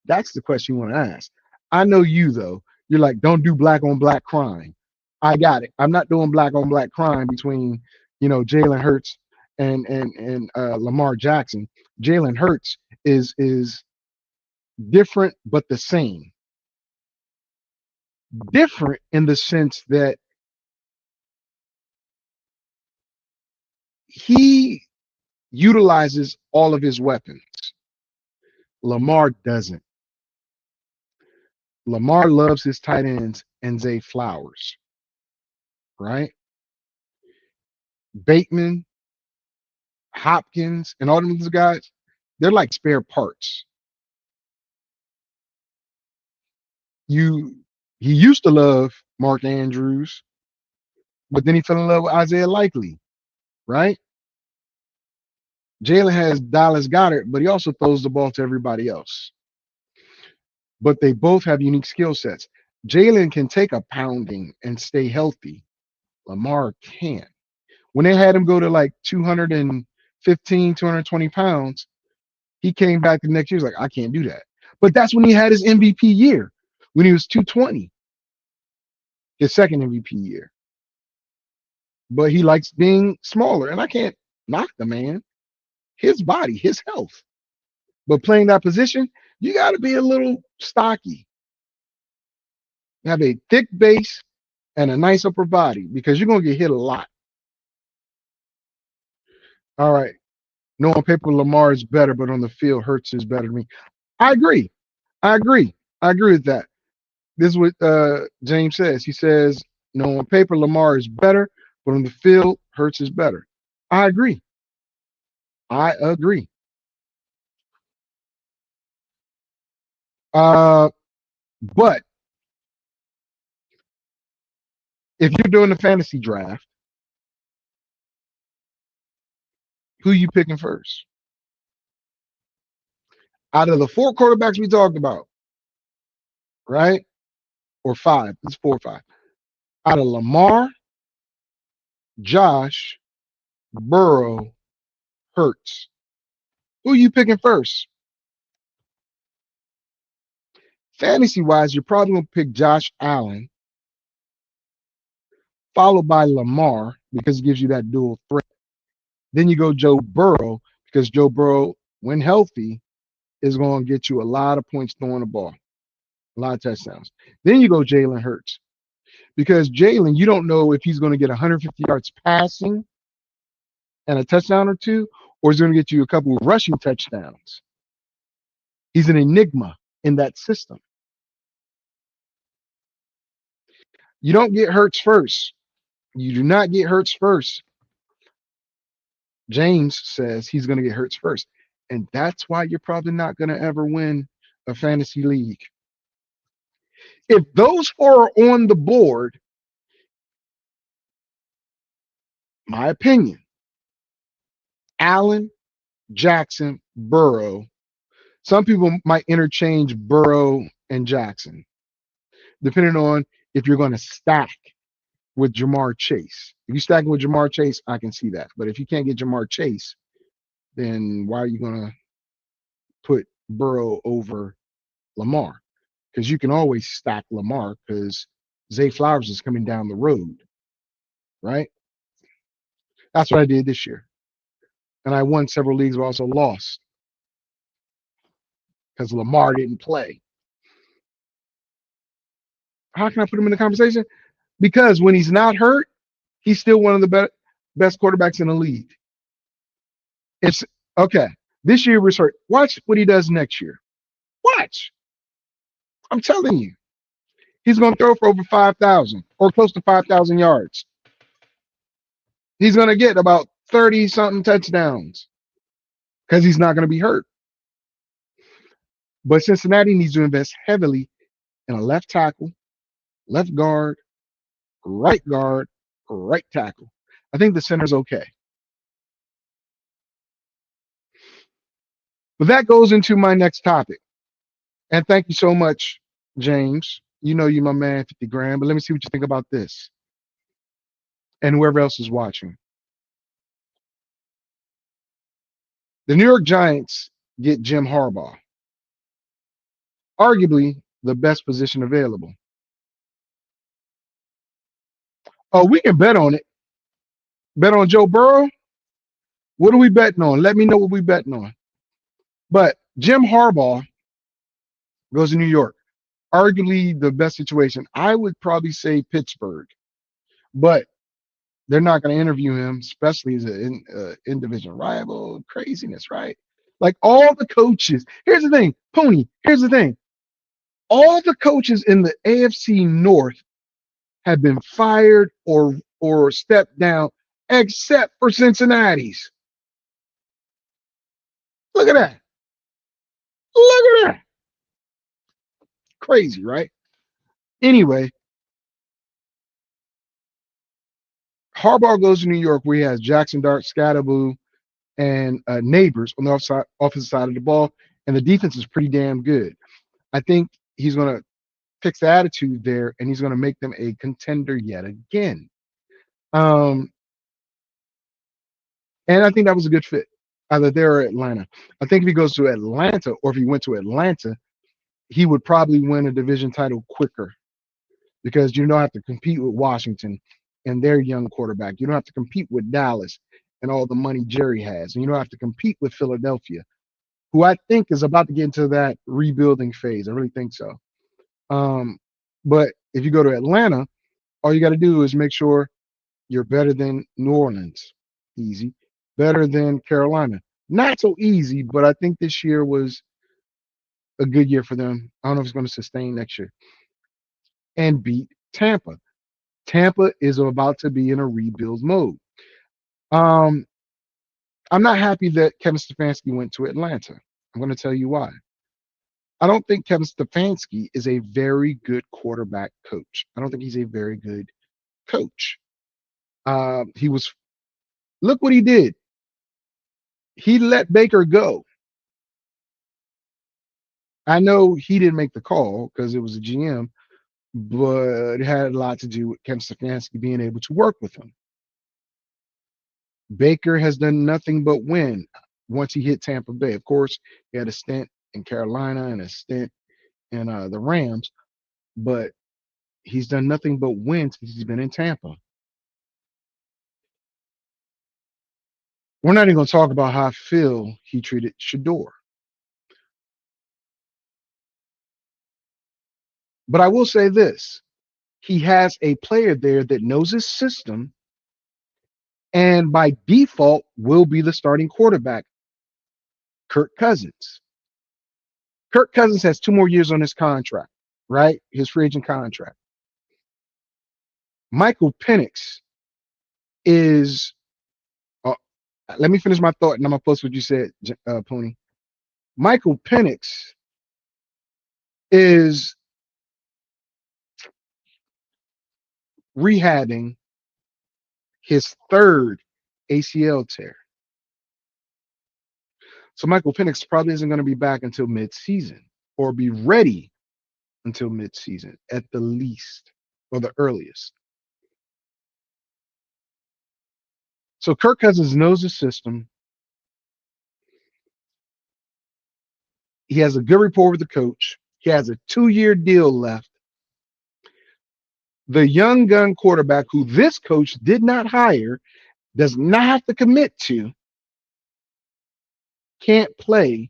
That's the question you want to ask. I know you, though. You're like, don't do black on black crime. I got it. I'm not doing black on black crime between, Jalen Hurts and Lamar Jackson. Jalen Hurts is different but the same. Different in the sense that he utilizes all of his weapons. Lamar doesn't. Lamar loves his tight ends and Zay Flowers, right? Bateman, Hopkins, and all those guys, they're like spare parts. He used to love Mark Andrews, but then he fell in love with Isaiah Likely, right? Jalen has Dallas Goedert, but he also throws the ball to everybody else. But they both have unique skill sets. Jalen can take a pounding and stay healthy. Lamar can't. When they had him go to like 215, 220 pounds, he came back the next year. He was like, I can't do that. But that's when he had his MVP year, when he was 220, his second MVP year. But he likes being smaller, and I can't knock the man. His body, his health. But playing that position, you got to be a little stocky. Have a thick base and a nice upper body because you're going to get hit a lot. All right. No, on paper, Lamar is better, but on the field, Hurts is better than me. I agree with that. This is what James says. He says, no, on paper, Lamar is better, but on the field, Hurts is better. I agree. But if you're doing the fantasy draft, who you picking first? Out of the 4 quarterbacks we talked about, right? Or 5. It's 4 or 5. Out of Lamar, Josh, Burrow, Hurts, who you picking first? Fantasy-wise, you're probably going to pick Josh Allen, followed by Lamar because it gives you that dual threat. Then you go Joe Burrow because Joe Burrow, when healthy, is going to get you a lot of points throwing the ball, a lot of touchdowns. Then you go Jalen Hurts because Jalen, you don't know if he's going to get 150 yards passing and a touchdown or two, or he's going to get you a couple of rushing touchdowns. He's an enigma in that system. You don't get Hurts first. You do not get Hurts first. James says he's going to get Hurts first. And that's why you're probably not going to ever win a fantasy league. If those four are on the board, my opinion, Allen, Jackson, Burrow. Some people might interchange Burrow and Jackson, depending on if you're going to stack with Jamar Chase. If you stack with Jamar Chase, I can see that. But if you can't get Jamar Chase, then why are you going to put Burrow over Lamar? Because you can always stack Lamar because Zay Flowers is coming down the road, right? That's what I did this year. And I won several leagues, but also lost because Lamar didn't play. How can I put him in the conversation? Because when he's not hurt, he's still one of the best quarterbacks in the league. It's okay. This year was hurt. Watch what he does next year. Watch. I'm telling you. He's going to throw for over 5,000 or close to 5,000 yards. He's going to get about 30-something touchdowns because he's not going to be hurt. But Cincinnati needs to invest heavily in a left tackle, left guard, right tackle. I think the center's okay. But that goes into my next topic. And thank you so much, James. You know you're my man, 50 grand. But let me see what you think about this. And whoever else is watching. The New York Giants get Jim Harbaugh. Arguably the best position available. Oh, we can bet on it. Bet on Joe Burrow? What are we betting on? Let me know what we're betting on. But Jim Harbaugh goes to New York. Arguably the best situation. I would probably say Pittsburgh. But they're not going to interview him, especially as an in-division rival. Craziness, right? Like all the coaches. Here's the thing, Pony. Here's the thing. All the coaches in the AFC North have been fired or stepped down, except for Cincinnati's. Look at that. Look at that. Crazy, right? Anyway, Harbaugh goes to New York where he has Jackson Dart, Scatterboo, and Neighbors on the offensive side of the ball, and the defense is pretty damn good. I think he's going to fix the attitude there, and he's going to make them a contender yet again. And I think that was a good fit, either there or Atlanta. I think if he goes to Atlanta, or if he went to Atlanta, he would probably win a division title quicker because you don't have to compete with Washington and their young quarterback. You don't have to compete with Dallas and all the money Jerry has. And you don't have to compete with Philadelphia, who I think is about to get into that rebuilding phase. I really think so. But if you go to Atlanta, all you got to do is make sure you're better than New Orleans. Easy. Better than Carolina. Not so easy, but I think this year was a good year for them. I don't know if it's going to sustain next year. And beat Tampa. Tampa is about to be in a rebuild mode. I'm not happy that Kevin Stefanski went to Atlanta. I'm going to tell you why. I don't think Kevin Stefanski is a very good quarterback coach. I don't think he's a very good coach. Look what he did. He let Baker go. I know he didn't make the call because it was a GM, but it had a lot to do with Kevin Stefanski being able to work with him. Baker has done nothing but win once he hit Tampa Bay. Of course, he had a stint in Carolina and a stint in the Rams, but he's done nothing but win since he's been in Tampa. We're not even going to talk about how I feel he treated Shador. But I will say this. he has a player there that knows his system and by default will be the starting quarterback, Kirk Cousins. Kirk Cousins has 2 more years on his contract, right? His free agent contract. Michael Penix is, uh, let me finish my thought and I'm going to post what you said, Pony. Michael Penix is rehabbing his 3rd ACL tear. So Michael Penix probably isn't going to be back until mid-season or be ready until mid-season at the least or the earliest. So Kirk Cousins knows the system. He has a good rapport with the coach. He has a 2-year deal left. The young gun quarterback who this coach did not hire, does not have to commit to, can't play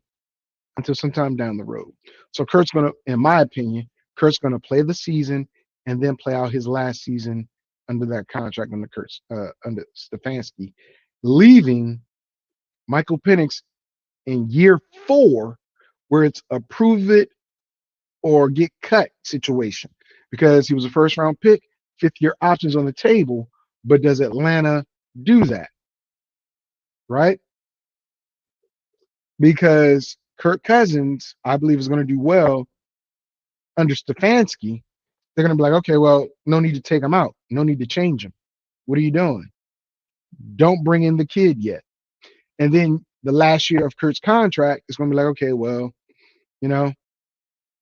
until sometime down the road. So Kurt's going to, in my opinion, Kurt's going to play the season and then play out his last season under that contract under Stefanski, leaving Michael Penix in year 4 where it's a prove it or get cut situation because he was a first round pick, 5th-year options on the table, but does Atlanta do that? Right? Because Kirk Cousins, I believe, is going to do well under Stefanski. They're going to be like, okay, well, no need to take him out. No need to change him. What are you doing? Don't bring in the kid yet. And then the last year of Kurt's contract is going to be like, okay, well,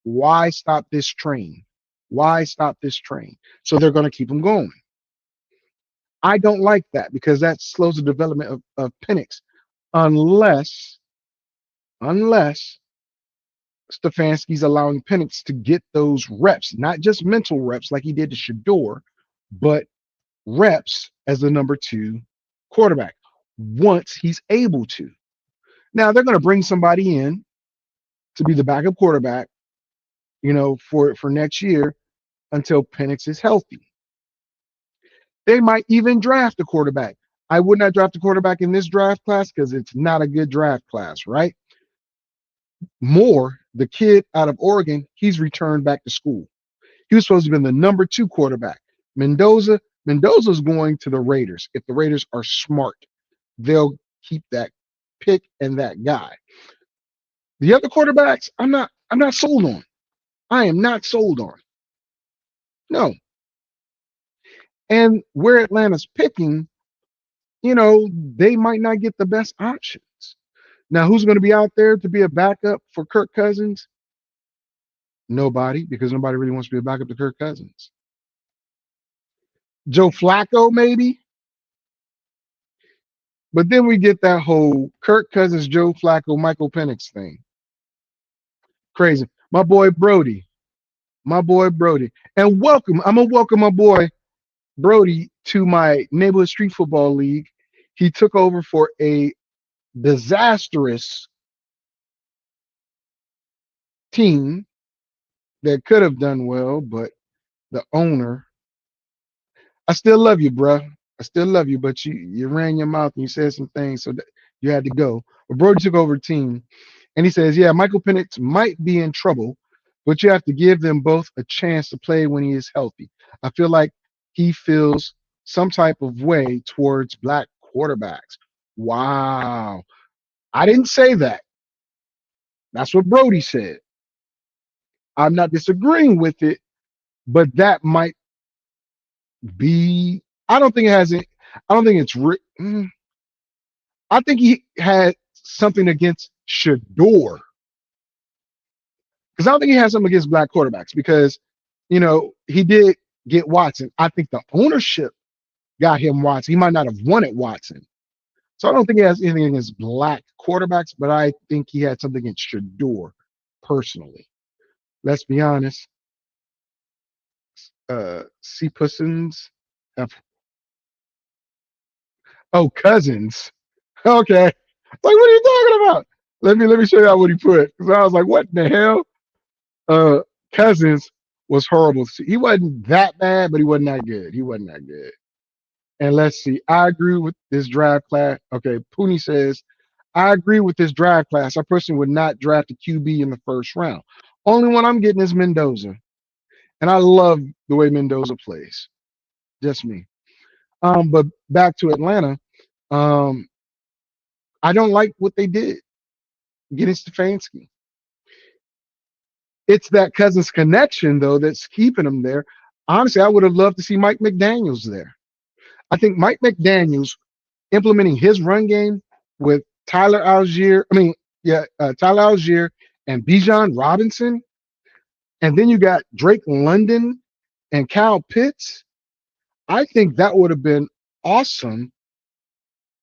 why stop this train? Why stop this train? So they're going to keep him going. I don't like that because that slows the development of Penix unless Stefanski's allowing Penix to get those reps, not just mental reps like he did to Shador, but reps as the number 2 quarterback once he's able to. Now they're going to bring somebody in to be the backup quarterback, for next year until Penix is healthy. They might even draft a quarterback. I would not draft a quarterback in this draft class because it's not a good draft class, right? Moore, the kid out of Oregon, he's returned back to school. He was supposed to be the number 2 quarterback. Mendoza's going to the Raiders. If the Raiders are smart, they'll keep that pick and that guy. The other quarterbacks, I'm not sold on. I am not sold on. No. And where Atlanta's picking, they might not get the best options. Now, who's going to be out there to be a backup for Kirk Cousins? Nobody, because nobody really wants to be a backup to Kirk Cousins. Joe Flacco, maybe. But then we get that whole Kirk Cousins, Joe Flacco, Michael Penix thing. Crazy. My boy Brody. And welcome. I'm going to welcome my boy Brody to my neighborhood street football league. He took over for a disastrous team that could have done well, but the owner, I still love you, bro. I still love you, but you ran your mouth and you said some things, so that you had to go. But Brody took over the team, and he says, yeah, Michael Penix might be in trouble, but you have to give them both a chance to play when he is healthy. I feel like he feels some type of way towards black quarterbacks. Wow. I didn't say that. That's what Brody said. I'm not disagreeing with it, but that might be. I don't think it's. I think he had something against Shador, because I don't think he has something against black quarterbacks because, he did get Watson. I think the ownership got him Watson. He might not have wanted Watson. So I don't think he has anything against black quarterbacks, but I think he had something against Shador personally. Let's be honest. C Pussins have Cousins. Okay. Like, what are you talking about? Let me show you what he put. Because I was like, what in the hell? Cousins was horrible. He wasn't that bad, but he wasn't that good. He wasn't that good. And let's see. I agree with this draft class. Okay, Pooney says, I agree with this draft class. I personally would not draft a QB in the first round. Only one I'm getting is Mendoza. And I love the way Mendoza plays. Just me. But back to Atlanta. I don't like what they did getting Stefanski. It's that Cousins connection, though, that's keeping him there. Honestly, I would have loved to see Mike McDaniels there. I think Mike McDaniels implementing his run game with Tyler Algier, Tyler Algier and Bijan Robinson, and then you got Drake London and Kyle Pitts. I think that would have been awesome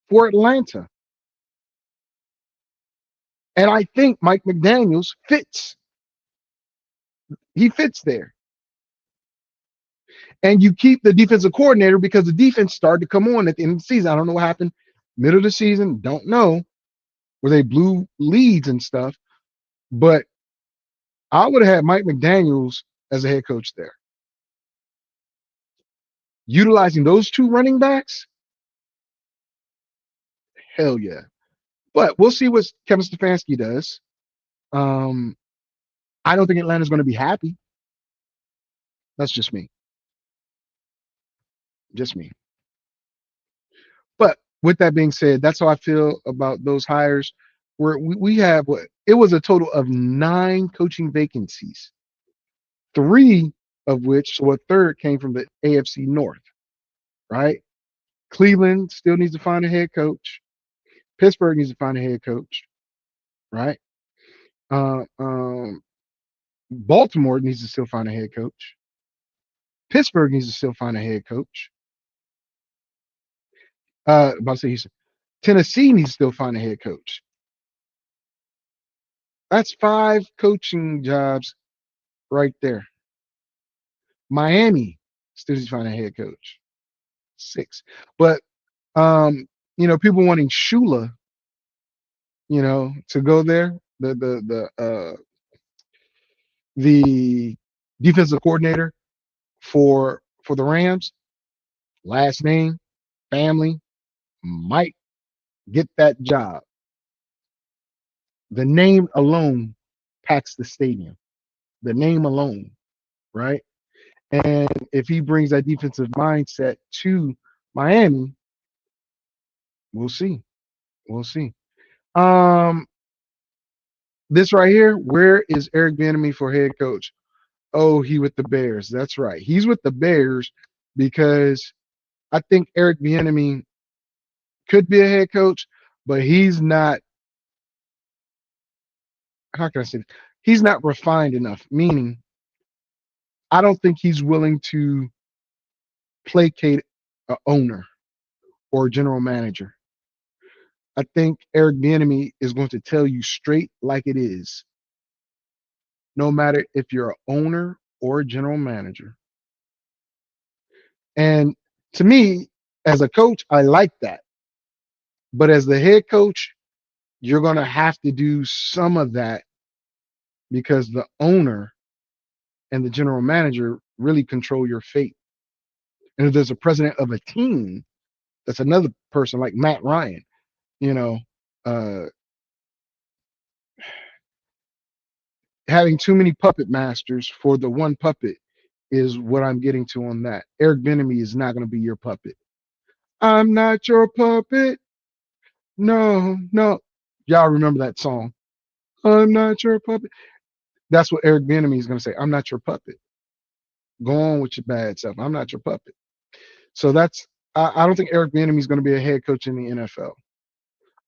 for Atlanta. And I think Mike McDaniels fits. He fits there. And you keep the defensive coordinator because the defense started to come on at the end of the season. I don't know what happened middle of the season. Don't know where they blew leads and stuff. But I would have had Mike McDaniels as a head coach there. Utilizing those two running backs? Hell yeah. But we'll see what Kevin Stefanski does. I don't think Atlanta's going to be happy. That's just me. Just me. But with that being said, that's how I feel about those hires. Where we have it was a total of 9 coaching vacancies, 3 of which, so a third came from the AFC North, right? Cleveland still needs to find a head coach. Pittsburgh needs to find a head coach, right? Baltimore needs to still find a head coach. Pittsburgh needs to still find a head coach. About to say Houston. Tennessee needs to still find a head coach. That's 5 coaching jobs right there. Miami still needs to find a head coach. 6. But people wanting Shula, to go there. The defensive coordinator for the Rams, last name, family, might get that job. The name alone packs the stadium. The name alone, right? And if he brings that defensive mindset to Miami, we'll see. We'll see. This right here, where is Eric Bieniemy for head coach? Oh, he with the Bears. That's right. He's with the Bears because I think Eric Bieniemy could be a head coach, but he's not. How can I say this? He's not refined enough, meaning I don't think he's willing to placate an owner or a general manager. I think Eric Bieniemy is going to tell you straight like it is, no matter if you're an owner or a general manager. And to me, as a coach, I like that. But as the head coach, you're going to have to do some of that because the owner and the general manager really control your fate. And if there's a president of a team, that's another person like Matt Ryan, having too many puppet masters for the one puppet is what I'm getting to on that. Eric Bieniemy is not going to be your puppet. I'm not your puppet. No. Y'all remember that song? I'm not your puppet. That's what Eric Bieniemy is going to say. I'm not your puppet. Go on with your bad self. I'm not your puppet. So I don't think Eric Bieniemy is going to be a head coach in the NFL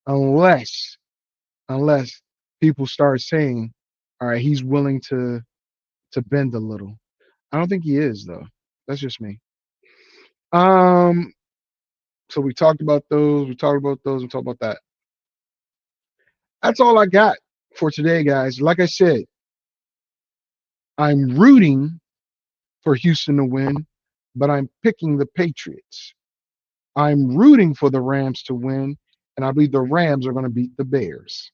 unless people start saying, all right, he's willing to bend a little. I don't think he is, though. That's just me. So we talked about those. We talked about that. That's all I got for today, guys. Like I said, I'm rooting for Houston to win, but I'm picking the Patriots. I'm rooting for the Rams to win, and I believe the Rams are going to beat the Bears.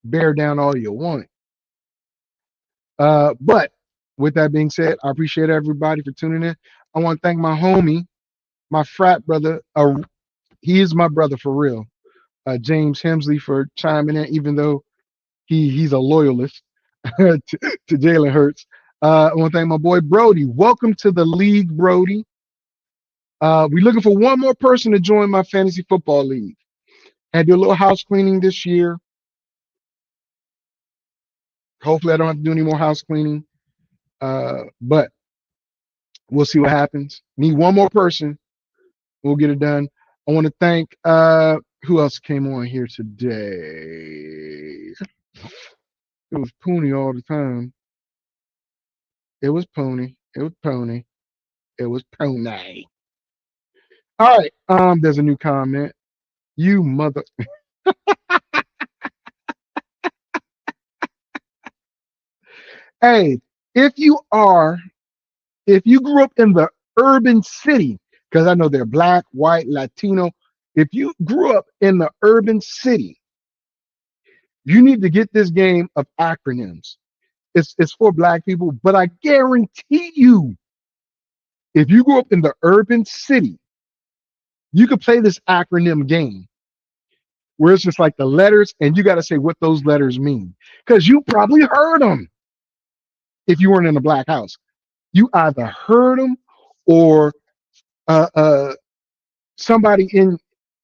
Bear down all you want. But with that being said, I appreciate everybody for tuning in. I want to thank my homie, my frat brother. He is my brother for real. James Hemsley for chiming in, even though he's a loyalist to Jalen Hurts. I want to thank my boy Brody. Welcome to the league, Brody. We're looking for one more person to join my fantasy football league. I do a little house cleaning this year. Hopefully, I don't have to do any more house cleaning. But we'll see what happens. Need one more person. We'll get it done. I want to thank who else came on here today? It was Pony all the time. It was Pony. It was Pony. It was Pony. All right. There's a new comment. You mother. Hey, if you grew up in the urban city, because I know they're black, white, Latino. If you grew up in the urban city, you need to get this game of acronyms. It's for black people, but I guarantee you, if you grew up in the urban city, you could play this acronym game where it's just like the letters, and you got to say what those letters mean, because you probably heard them. If you weren't in a black house, you either heard them or somebody in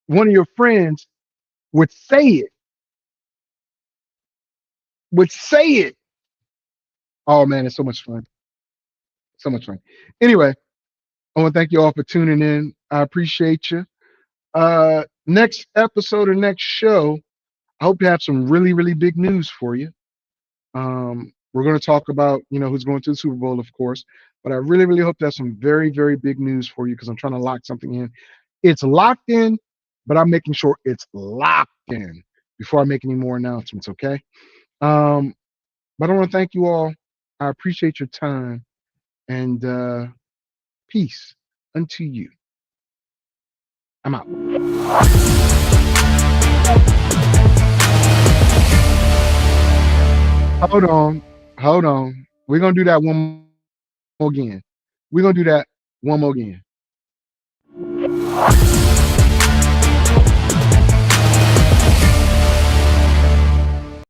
one of your friends would say it. Oh man, it's so much fun. So much fun. Anyway, I want to thank you all for tuning in. I appreciate you. Next episode or next show, I hope to have some really, really big news for you. We're going to talk about, who's going to the Super Bowl, of course, but I really, really hope to have some very, very big news for you because I'm trying to lock something in. It's locked in, but I'm making sure it's locked in before I make any more announcements, okay? But I want to thank you all. I appreciate your time, and peace unto you. I'm out. Hold on. We're going to do that one more again.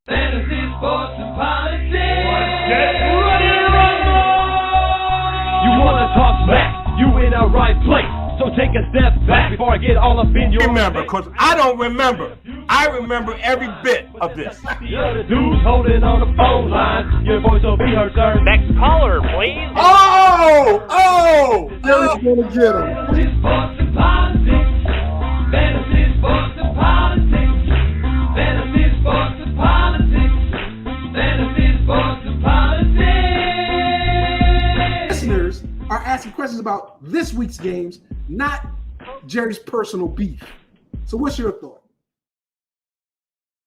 Fantasy, sports, and politics. Get ready to rumble! You wanna talk smack? You in the right place. So take a step back before I get all up in your Remember, because I don't remember. I remember every bit of this. The other dude's holding on the phone line. Your voice will be heard, sir. Next caller, please. Jerry's gonna get him. Fantasy, sports, and politics. Fantasy, sports, and politics. Fantasy, sports, and politics. Fantasy, sports, and politics. Listeners are asking questions about this week's games, not Jerry's personal beef. So what's your thought?